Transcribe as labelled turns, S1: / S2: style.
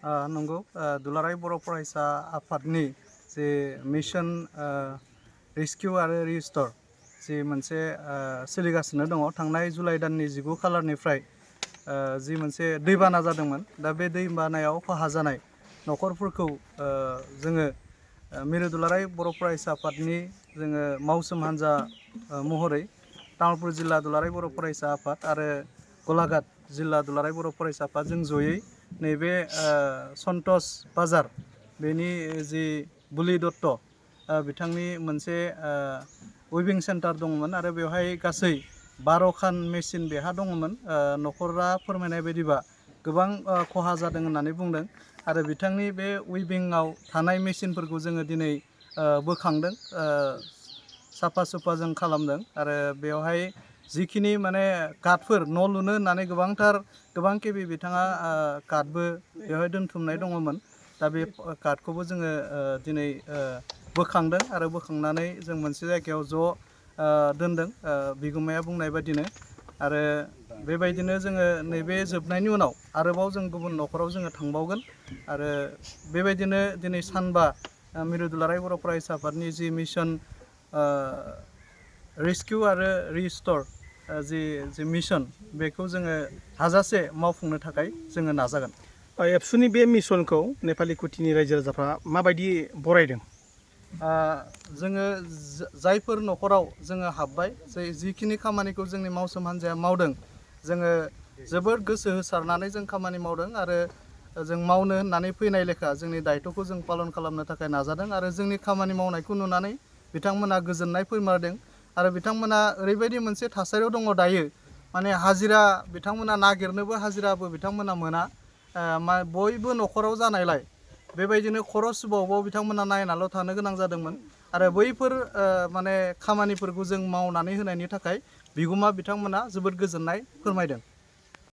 S1: नंगौ दुलाराय बर' फरायसा आफादनि जे मिशन रेस्किउ आरो रिस्ट'र जि मोनसे सोलिगासिनो दङ थांनाय जुलाइ दाननि 19 खालारनिफ्राय जि मोनसे दैबाना जादोंमोन दा बे दैबानायाव खहा जानाय न'खरफोरखौ जोङो मिरु दुलाराय बर' फरायसा आफादनि जोङो मावसोम हान्जा महरै तामुलपुर जिल्ला दुलाराय बर' फरायसा आफाद आरो गलाघाट जिल्ला दुलाराय बर' फरायसा आफाद जों जयै नैबे सन्तोष बाजार बेनि जि बुलि दत्त बिथांनि मोनसे उइभिं सेन्टार दंमोन आरो बेवहाय गासै 12 खान मेसिन बेहा दङमोन न'खरा फोरमायनाय बायदिबा गोबां खहा जादों होननानै बुंदों आरो बिथांनि बे उइभिंआव थानाय मेसिनफोरखौ जोङो दिनै बोखांदों साफा सुफा जों खालामदों आरो बेवहाय जिखिनि माने काटफोर न' लुनो होननानै गोबां केबि बिथाङा काटबो बेवहाय दोनथुमनाय दङमोन दा बे काटखौबो जोङो दिनै बोखांदों आरो बोखांनानै जों मोनसे जायगायाव ज' दोनदों बिगुमाया बुंनाय बादिनो आरो बेबायदिनो जोङो नैबे जोबनायनि उनाव आरोबाव जों गुबुन न'खराव जोङो थांबावगोन आरो बेबायदिनो दिनै सानबा मिरु दुलाराय बर' फरायसा आफादनि जि मिशन रेस्किउ आरो रिस्ट'र जि मिशन बेखौ जोङो हाजासे मावफुंनो थाखाय जोङो नाजागोन।
S2: एबसुनि बे मिशनखौ नेपालि कुटिनि रायजो राजाफ्रा माबायदि बरायदों?
S1: जोङो जायफोर न'खराव जोङो हाबबाय जिखिनि खामानिखौ जोंनि मावसोम हान्जाया मावदों जोङो जोबोद गोसो होसारनानै जों खामानि मावदों आरो जों मावनो होननानै फैनाय लेखा जोंनि दायथ'खौ जों पालन खालामनो थाखाय नाजादों आरो जोंनि खामानि मावनायखौ नुनानै बिथांमोना गोजोननाय फोरमायदों आरो बिथांमोना ओरैबायदि मोनसे थासारियाव दङ दायो माने हाजिरा बिथांमोना नागिरनोबो हाजिराबो बिथांमोना मोना बयबो न'खराव जानायलाय बेबायदिनो खर' सुबावबाव बिथांमोना नायनाल' थानो गोनां जादोंमोन आरो बैफोर माने खामानिफोरखौ जों मावनानै होनायनि थाखाय बिगुमा बिथांमोना जोबोद गोजोननाय फोरमायदों।